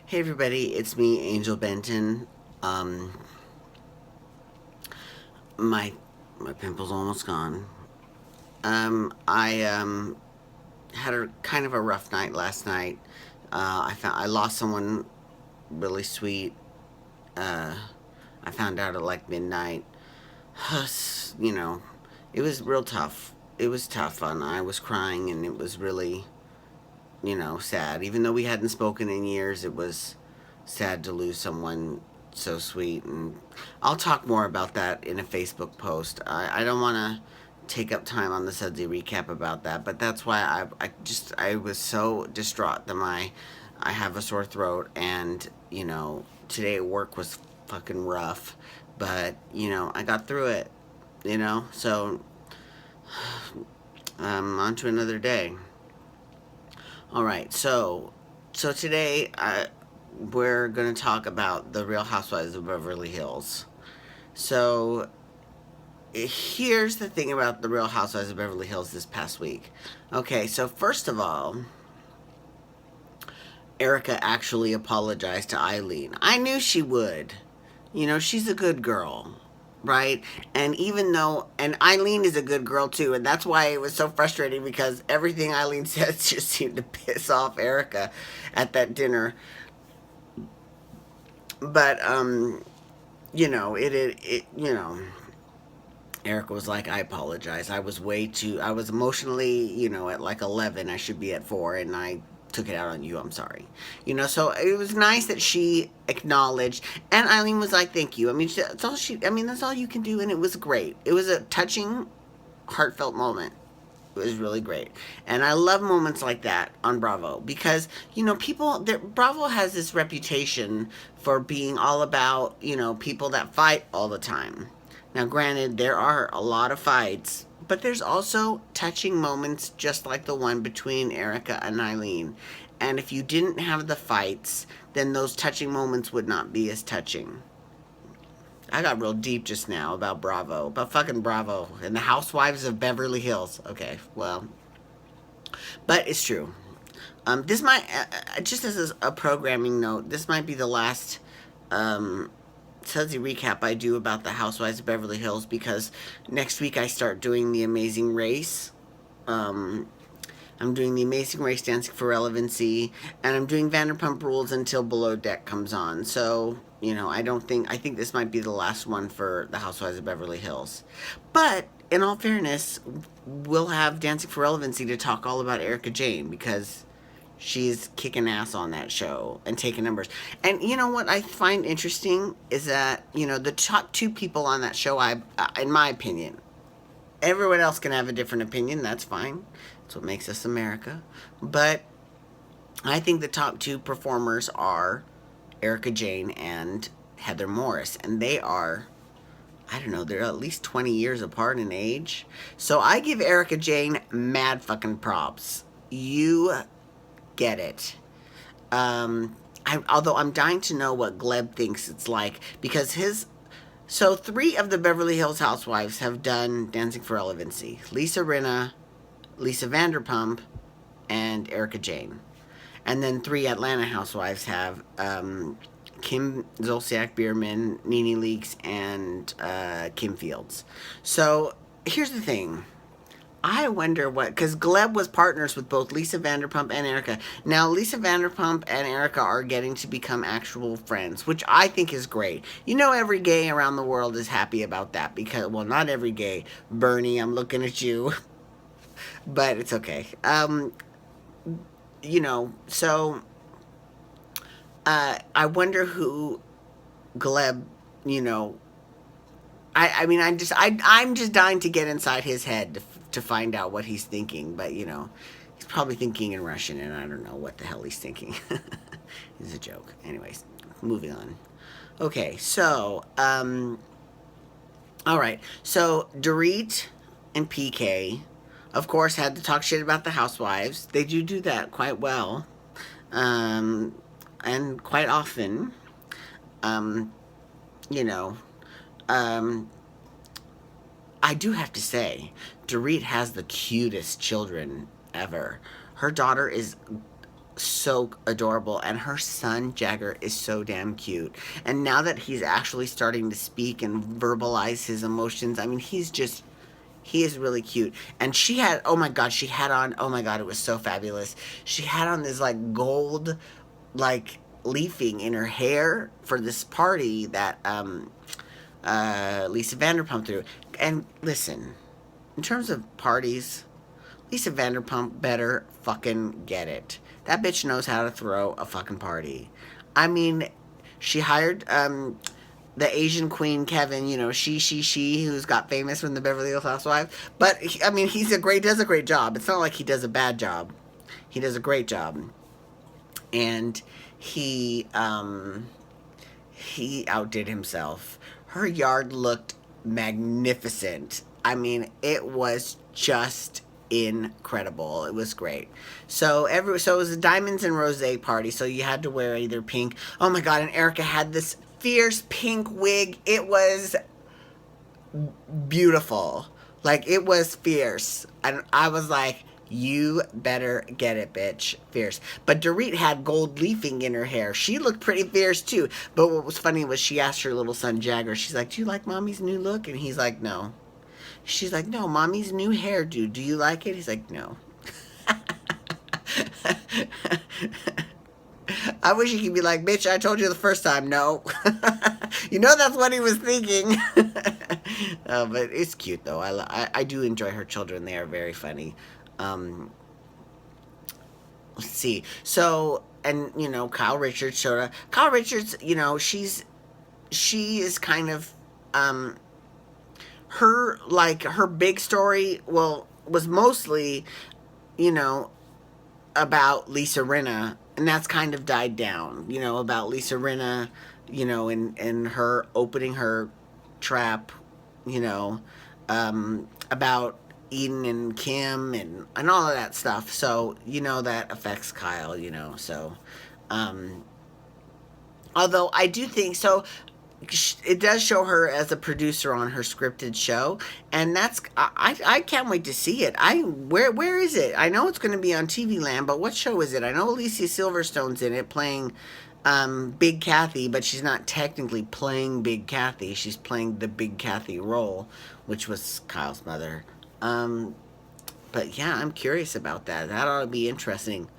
Hey everybody, it's me, Angel Benton. Um, my my pimple's almost gone. I had a kind of a rough night last night. I lost someone really sweet. Uh, I found out at like midnight. you know, it was real tough. It was tough, and I was crying, and it was really, sad. Even though we hadn't spoken in years, it was sad to lose someone so sweet. And I'll talk more about that in a Facebook post. I don't want to take up time on the Sudsy recap about that, but that's why I was so distraught that I have a sore throat, and today at work was fucking rough, but I got through it. So on to another day. All right, so today we're gonna talk about the Real Housewives of Beverly Hills. So here's the thing about the Real Housewives of Beverly Hills this past week. Okay, so first of all, Erica actually apologized to Eileen. I knew she would. She's a good girl, right? And Eileen is a good girl too, and that's why it was so frustrating because everything Eileen says just seemed to piss off Erica at that dinner. But Erica was like, I apologize. I was emotionally, at like 11. I should be at 4, and I took it out on you. I'm sorry. So it was nice that she acknowledged, and Eileen was like, thank you. I mean, that's all you can do, and it was great. It was a touching, heartfelt moment. It was really great. And I love moments like that on Bravo because, Bravo has this reputation for being all about, people that fight all the time. Now, granted, there are a lot of fights, but there's also touching moments just like the one between Erica and Eileen. And if you didn't have the fights, then those touching moments would not be as touching. I got real deep just now about Bravo, about fucking Bravo and the Housewives of Beverly Hills. Okay, well, but it's true. This might, just as a programming note, this might be the last Sudsy recap I do about the Housewives of Beverly Hills because next week I start doing the Amazing Race. Um, I'm doing the Amazing Race Dancing for Relevancy, and I'm doing Vanderpump Rules until Below Deck comes on. So, I think this might be the last one for the Housewives of Beverly Hills. But, in all fairness, we'll have Dancing for Relevancy to talk all about Erica Jane because she's kicking ass on that show and taking numbers. And you know what I find interesting is that, the top two people on that show, in my opinion, everyone else can have a different opinion. That's fine. That's what makes us America. But I think the top two performers are Erica Jane and Heather Morris. And they are, I don't know, they're at least 20 years apart in age. So I give Erica Jane mad fucking props. You get it. Although I'm dying to know what Gleb thinks it's like because so 3 of the Beverly Hills housewives have done Dancing for Relevancy. Lisa Rinna, Lisa Vanderpump, and Erica Jane. And then 3 Atlanta housewives have Kim Zolciak Bierman, Nene Leakes, and Kim Fields. So here's the thing. I wonder because Gleb was partners with both Lisa Vanderpump and Erica. Now, Lisa Vanderpump and Erica are getting to become actual friends, which I think is great. Every gay around the world is happy about that because, well, not every gay. Bernie, I'm looking at you. But it's okay. So I wonder who Gleb, you know, I mean, I'm just dying to get inside his head to find out what he's thinking. But he's probably thinking in Russian, and I don't know what the hell he's thinking. It's a joke. Anyways, moving on. Okay, so all right. So Dorit and PK, of course, had to talk shit about the housewives. They do that quite well, and quite often. Um, you know, um, I do have to say, Dorit has the cutest children ever. Her daughter is so adorable, and her son Jagger is so damn cute. And now that he's actually starting to speak and verbalize his emotions, I mean, he is really cute. And she had, oh my god, she had on, oh my god, it was so fabulous. She had on this like gold, like leafing in her hair for this party that Lisa Vanderpump threw. And listen, in terms of parties, Lisa Vanderpump better fucking get it. That bitch knows how to throw a fucking party. I mean, she hired the Asian queen Kevin, you know, she, who's got famous from the Beverly Hills Housewives. But I mean, does a great job. It's not like he does a bad job. He does a great job, and he outdid himself. Her yard looked magnificent. I mean, it was just incredible. It was great. So it was a diamonds and rosé party. So you had to wear either pink. Oh my god! And Erica had this fierce pink wig. It was beautiful. Like, it was fierce, and I was like, you better get it, bitch. Fierce. But Dorit had gold leafing in her hair. She looked pretty fierce too. But what was funny was she asked her little son Jagger, she's like, do you like mommy's new look? And he's like, no. She's like, no, mommy's new hairdo. Do you like it? He's like, no. I wish he could be like, bitch, I told you the first time, no. You know that's what he was thinking. But it's cute, though. I do enjoy her children. They are very funny. Let's see. So, and, you know, Kyle Richards showed up. Kyle Richards, you know, she is kind of, her big story, well, was mostly, you know, about Lisa Rinna, and that's kind of died down, you know, about Lisa Rinna, you know, and her opening her trap, you know, about Eden and Kim and all of that stuff. So, you know, that affects Kyle, you know, so, although I do think, so it does show her as a producer on her scripted show, and that's I can't wait to see it. Where is it? I know it's going to be on TV Land, but what show is it? I know Alicia Silverstone's in it playing Big Kathy, but she's not technically playing Big Kathy. She's playing the Big Kathy role, which was Kyle's mother. But yeah, I'm curious about that. That ought to be interesting.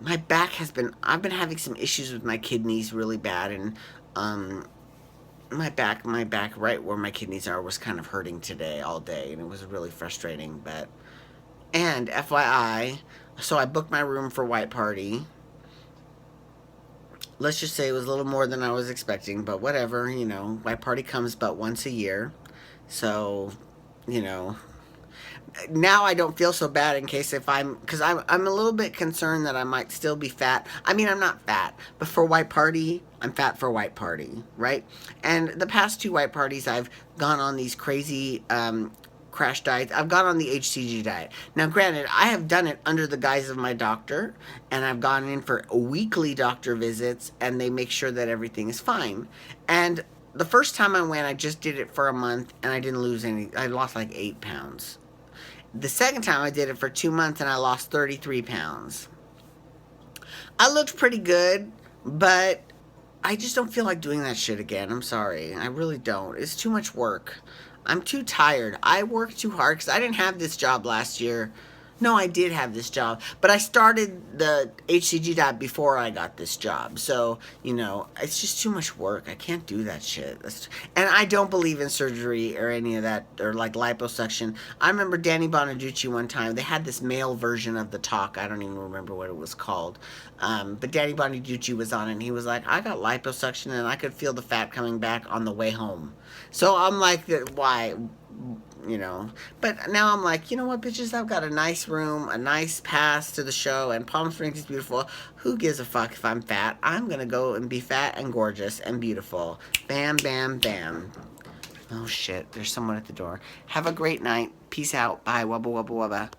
My back I've been having some issues with my kidneys really bad, and my back right where my kidneys are was kind of hurting today all day, and it was really frustrating. And FYI, so I booked my room for White Party. Let's just say it was a little more than I was expecting, but whatever, you know, White Party comes but once a year. So, you know, now I don't feel so bad in case because I'm a little bit concerned that I might still be fat. I mean, I'm not fat, but for White Party, I'm fat for White Party, right? And the past 2 White Parties, I've gone on these crazy crash diets. I've gone on the HCG diet. Now, granted, I have done it under the guise of my doctor, and I've gone in for weekly doctor visits, and they make sure that everything is fine. And the first time I went, I just did it for a month, and I didn't lose any. I lost like 8 pounds. The second time I did it for 2 months, and I lost 33 pounds. I looked pretty good, but I just don't feel like doing that shit again. I'm sorry. I really don't. It's too much work. I'm too tired. I worked too hard because I didn't have this job last year. No, I did have this job, but I started the HCG diet before I got this job. So, you know, it's just too much work. I can't do that shit. And I don't believe in surgery or any of that, or like liposuction. I remember Danny Bonaducci one time, they had this male version of the talk. I don't even remember what it was called. But Danny Bonaducci was on it, and he was like, I got liposuction, and I could feel the fat coming back on the way home. So I'm like, why? You know, but now I'm like, you know what, bitches, I've got a nice room, a nice pass to the show, and Palm Springs is beautiful. Who gives a fuck if I'm fat? I'm gonna go and be fat and gorgeous and beautiful. Bam, bam, bam. Oh shit, there's someone at the door. Have a great night. Peace out. Bye. Wubba, wubba, wubba.